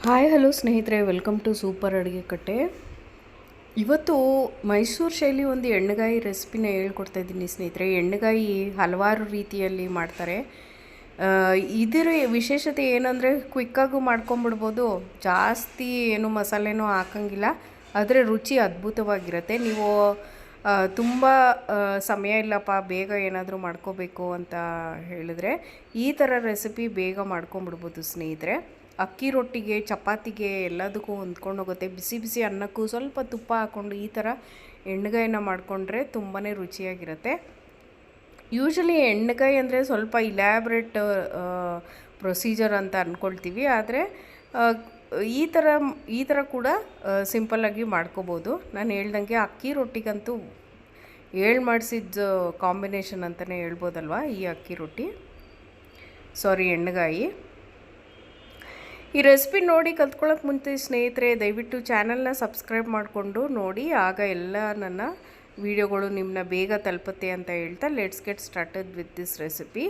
Hi hello ಸ್ನೇಹಿತರೆ, welcome to super ಅಡುಗೆ ಕಟ್ಟೆ. ಇವತ್ತು ಮೈಸೂರು ಶೈಲಿ ಒಂದು ಎಣ್ಣೆಗಾಯಿ ರೆಸಿಪಿನ ಹೇಳ್ಕೊಡ್ತಾಯಿದ್ದೀನಿ ಸ್ನೇಹಿತರೆ. ಎಣ್ಣೆಗಾಯಿ ಹಲವಾರು ರೀತಿಯಲ್ಲಿ ಮಾಡ್ತಾರೆ. ಇದರ ವಿಶೇಷತೆ ಏನಂದರೆ ಕ್ವಿಕ್ಕಾಗೂ ಮಾಡ್ಕೊಂಬಿಡ್ಬೋದು, ಜಾಸ್ತಿ ಏನು ಮಸಾಲೆನೂ ಹಾಕಂಗಿಲ್ಲ, ಆದರೆ ರುಚಿ ಅದ್ಭುತವಾಗಿರುತ್ತೆ. ನೀವು ತುಂಬ ಸಮಯ ಇಲ್ಲಪ್ಪ, ಬೇಗ ಏನಾದರೂ ಮಾಡ್ಕೋಬೇಕು ಅಂತ ಹೇಳಿದ್ರೆ ಈ ಥರ ರೆಸಿಪಿ ಬೇಗ ಮಾಡ್ಕೊಂಬಿಡ್ಬೋದು ಸ್ನೇಹಿತರೆ. ಅಕ್ಕಿ ರೊಟ್ಟಿಗೆ, ಚಪಾತಿಗೆ ಎಲ್ಲದಕ್ಕೂ ಹೊಂದ್ಕೊಂಡು ಹೋಗುತ್ತೆ. ಬಿಸಿ ಬಿಸಿ ಅನ್ನಕ್ಕೂ ಸ್ವಲ್ಪ ತುಪ್ಪ ಹಾಕ್ಕೊಂಡು ಈ ಥರ ಎಣ್ಣೆಗಾಯಿನ ಮಾಡಿಕೊಂಡ್ರೆ ತುಂಬಾ ರುಚಿಯಾಗಿರುತ್ತೆ. ಯೂಶಲಿ ಎಣ್ಣೆಗಾಯಿ ಅಂದರೆ ಸ್ವಲ್ಪ ಇಲ್ಯಾಬ್ರೇಟ್ ಪ್ರೊಸೀಜರ್ ಅಂತ ಅಂದ್ಕೊಳ್ತೀವಿ, ಆದರೆ ಈ ಥರ ಕೂಡ ಸಿಂಪಲ್ಲಾಗಿ ಮಾಡ್ಕೋಬೋದು. ನಾನು ಹೇಳ್ದಂಗೆ ಅಕ್ಕಿ ರೊಟ್ಟಿಗಂತೂ ಮಾಡಿಸಿದ ಕಾಂಬಿನೇಷನ್ ಅಂತಲೇ ಹೇಳ್ಬೋದಲ್ವ ಈ ಅಕ್ಕಿ ರೊಟ್ಟಿ, ಎಣ್ಣೆಗಾಯಿ. ಈ ರೆಸಿಪಿ ನೋಡಿ ಕಲ್ತ್ಕೊಳ್ಳೋಕೆ ಮುಂಚೆ ಸ್ನೇಹಿತರೆ, ದಯವಿಟ್ಟು ಚಾನಲ್ನ ಸಬ್ಸ್ಕ್ರೈಬ್ ಮಾಡಿಕೊಂಡು ನೋಡಿ, ಆಗ ಎಲ್ಲ ನನ್ನ ವೀಡಿಯೋಗಳು ನಿಮ್ಮನ್ನ ಬೇಗ ತಲುಪುತ್ತೆ ಅಂತ ಹೇಳ್ತಾ let's get started with this recipe.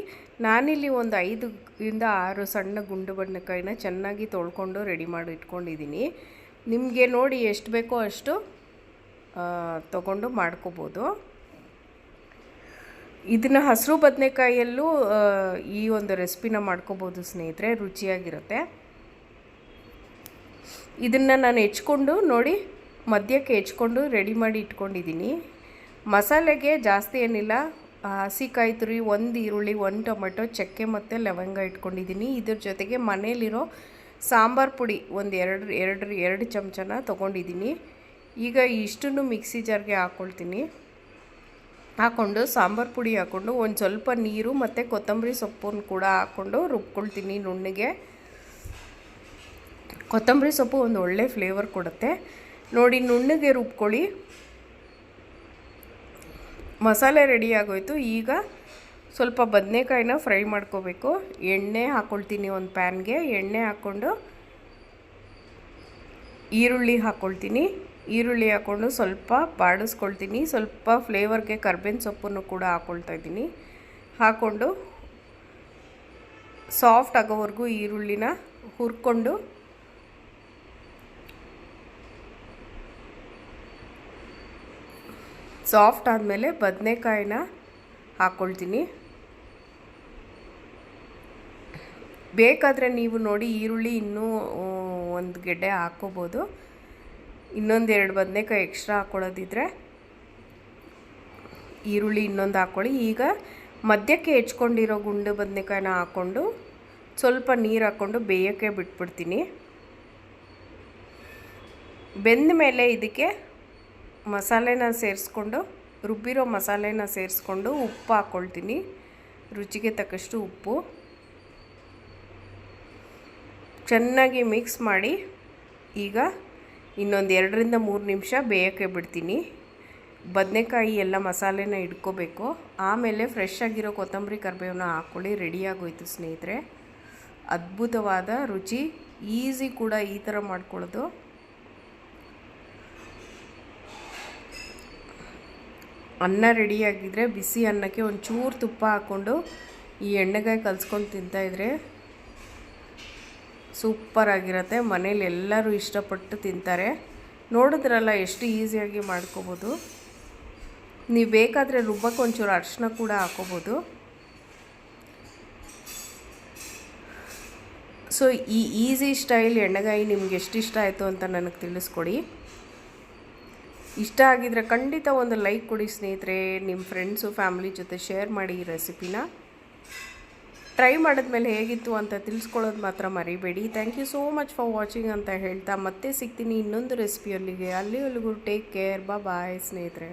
ನಾನಿಲ್ಲಿ ಒಂದು 5-6 ಸಣ್ಣ ಗುಂಡು ಬದನೆಕಾಯಿನ ಚೆನ್ನಾಗಿ ತೊಳ್ಕೊಂಡು ರೆಡಿ ಮಾಡಿ ಇಟ್ಕೊಂಡಿದ್ದೀನಿ. ನಿಮಗೆ ನೋಡಿ ಎಷ್ಟು ಬೇಕೋ ಅಷ್ಟು ತೊಗೊಂಡು ಮಾಡ್ಕೋಬೋದು. ಇದನ್ನು ಹಸಿರು ಬದನೆಕಾಯಿಯಲ್ಲೂ ಈ ಒಂದು ರೆಸಿಪಿನ ಮಾಡ್ಕೋಬೋದು ಸ್ನೇಹಿತರೆ, ರುಚಿಯಾಗಿರುತ್ತೆ. ಇದನ್ನು ನಾನು ಹೆಚ್ಕೊಂಡು ನೋಡಿ ಮಧ್ಯಕ್ಕೆ ಹೆಚ್ಕೊಂಡು ರೆಡಿ ಮಾಡಿ ಇಟ್ಕೊಂಡಿದ್ದೀನಿ. ಮಸಾಲೆಗೆ ಜಾಸ್ತಿ ಏನಿಲ್ಲ, ಹಸಿಕಾಯಿ ತುರಿ, 1 ಈರುಳ್ಳಿ, 1 ಟೊಮೆಟೊ, ಚಕ್ಕೆ ಮತ್ತು ಲವಂಗ ಇಟ್ಕೊಂಡಿದ್ದೀನಿ. ಇದ್ರ ಜೊತೆಗೆ ಮನೇಲಿರೋ ಸಾಂಬಾರು ಪುಡಿ ಒಂದು 2 ಚಮಚನ ತೊಗೊಂಡಿದ್ದೀನಿ. ಈಗ ಇಷ್ಟನ್ನು ಮಿಕ್ಸಿ ಜಾರ್ಗೆ ಹಾಕ್ಕೊಂಡು ಸಾಂಬಾರು ಪುಡಿ ಹಾಕ್ಕೊಂಡು ಒಂದು ಸ್ವಲ್ಪ ನೀರು ಮತ್ತು ಕೊತ್ತಂಬರಿ ಸೊಪ್ಪನ್ನು ಕೂಡ ಹಾಕ್ಕೊಂಡು ರುಬ್ಕೊಳ್ತೀನಿ ನುಣ್ಣಗೆ. ಕೊತ್ತಂಬರಿ ಸೊಪ್ಪು ಒಂದು ಒಳ್ಳೆ ಫ್ಲೇವರ್ ಕೊಡುತ್ತೆ. ನೋಡಿ, ನುಣ್ಣಗೆ ರುಬ್ಕೊಳ್ಳಿ. ಮಸಾಲೆ ರೆಡಿ ಆಗೋಯ್ತು. ಈಗ ಸ್ವಲ್ಪ ಬದನೆಕಾಯಿನ ಫ್ರೈ ಮಾಡ್ಕೋಬೇಕು. ಎಣ್ಣೆ ಹಾಕ್ಕೊಳ್ತೀನಿ ಒಂದು ಪ್ಯಾನ್ಗೆ. ಎಣ್ಣೆ ಹಾಕ್ಕೊಂಡು ಈರುಳ್ಳಿ ಹಾಕ್ಕೊಂಡು ಸ್ವಲ್ಪ ಬಾಡಿಸ್ಕೊಳ್ತೀನಿ. ಸ್ವಲ್ಪ ಫ್ಲೇವರ್ಗೆ ಕರ್ಬೇವಿನ ಸೊಪ್ಪನ್ನು ಕೂಡ ಹಾಕ್ಕೊಳ್ತಾ ಇದ್ದೀನಿ. ಹಾಕ್ಕೊಂಡು ಸಾಫ್ಟ್ ಆಗೋವರೆಗೂ ಈರುಳ್ಳಿನ ಹುರ್ಕೊಂಡು ಸಾಫ್ಟ್ ಆದಮೇಲೆ ಬದನೆಕಾಯಿನ ಹಾಕ್ಕೊಳ್ತೀನಿ. ಬೇಕಾದರೆ ನೀವು ನೋಡಿ ಈರುಳ್ಳಿ ಇನ್ನೂ ಒಂದು ಗೆಡ್ಡೆ ಹಾಕ್ಕೋಬೋದು. ಇನ್ನೊಂದು 2 ಬದನೆಕಾಯಿ ಎಕ್ಸ್ಟ್ರಾ ಹಾಕ್ಕೊಳ್ಳೋದಿದ್ರೆ ಈರುಳ್ಳಿ ಇನ್ನೊಂದು ಹಾಕ್ಕೊಳ್ಳಿ. ಈಗ ಮಧ್ಯಕ್ಕೆ ಹೆಚ್ಕೊಂಡಿರೋ ಗುಂಡು ಬದನೆಕಾಯಿನ ಹಾಕ್ಕೊಂಡು ಸ್ವಲ್ಪ ನೀರು ಹಾಕ್ಕೊಂಡು ಬೇಯೋಕ್ಕೆ ಬಿಟ್ಬಿಡ್ತೀನಿ. ಬೆಂದ ಮೇಲೆ ಇದಕ್ಕೆ ರುಬ್ಬಿರೋ ಮಸಾಲೆನ ಸೇರಿಸ್ಕೊಂಡು ಉಪ್ಪು ಹಾಕ್ಕೊಳ್ತೀನಿ. ರುಚಿಗೆ ತಕ್ಕಷ್ಟು ಉಪ್ಪು ಚೆನ್ನಾಗಿ ಮಿಕ್ಸ್ ಮಾಡಿ ಈಗ ಇನ್ನೊಂದು 2-3 ನಿಮಿಷ ಬೇಯೋಕ್ಕೆ ಬಿಡ್ತೀನಿ. ಬದನೆಕಾಯಿ ಎಲ್ಲ ಮಸಾಲೆನ ಇಟ್ಕೋಬೇಕು. ಆಮೇಲೆ ಫ್ರೆಶ್ ಆಗಿರೋ ಕೊತ್ತಂಬರಿ ಕರಿಬೇವನ್ನ ಹಾಕ್ಕೊಳ್ಳಿ. ರೆಡಿಯಾಗೋಯ್ತು ಸ್ನೇಹಿತರೆ. ಅದ್ಭುತವಾದ ರುಚಿ, ಈಸಿ ಕೂಡ ಈ ಥರ ಮಾಡ್ಕೊಳ್ಳೋದು. ಅನ್ನ ರೆಡಿಯಾಗಿದ್ದರೆ ಬಿಸಿ ಅನ್ನಕ್ಕೆ ಒಂಚೂರು ತುಪ್ಪ ಹಾಕ್ಕೊಂಡು ಈ ಎಣ್ಣೆಗಾಯಿ ಕಲಿಸ್ಕೊಂಡು ತಿಂತಾಯಿದ್ರೆ ಸೂಪರಾಗಿರುತ್ತೆ. ಮನೇಲಿ ಎಲ್ಲರೂ ಇಷ್ಟಪಟ್ಟು ತಿಂತಾರೆ. ನೋಡಿದ್ರಲ್ಲ ಎಷ್ಟು ಈಸಿಯಾಗಿ ಮಾಡ್ಕೋಬೋದು. ನೀವು ಬೇಕಾದರೆ ರುಬ್ಬಕ್ಕೆ ಒಂಚೂರು ಅರಿಶಿನ ಕೂಡ ಹಾಕ್ಕೋಬೋದು. ಸೊ ಈ ಈಸಿ ಸ್ಟೈಲ್ ಎಣ್ಣೆಗಾಯಿ ನಿಮ್ಗೆ ಎಷ್ಟು ಇಷ್ಟ ಆಯಿತು ಅಂತ ನನಗೆ ತಿಳಿಸ್ಕೊಡಿ. ಇಷ್ಟ ಆಗಿದರೆ ಖಂಡಿತ ಒಂದು ಲೈಕ್ ಕೊಡಿ ಸ್ನೇಹಿತರೆ. ನಿಮ್ಮ ಫ್ರೆಂಡ್ಸು ಫ್ಯಾಮಿಲಿ ಜೊತೆ ಶೇರ್ ಮಾಡಿ ಈ ರೆಸಿಪಿನ. ಟ್ರೈ ಮಾಡಿದ್ಮೇಲೆ ಹೇಗಿತ್ತು ಅಂತ ತಿಳಿಸ್ಕೊಳ್ಳೋದು ಮಾತ್ರ ಮರಿಬೇಡಿ. Thank you so much for watching ಅಂತ ಹೇಳ್ತಾ ಮತ್ತೆ ಸಿಗ್ತೀನಿ ಇನ್ನೊಂದು ರೆಸಿಪಿಯೊಲ್ಲಿಗೆ. ಅಲ್ಲಿವರೆಗೂ ಟೇಕ್ ಕೇರ್, ಬಾಯ್ ಸ್ನೇಹಿತರೆ.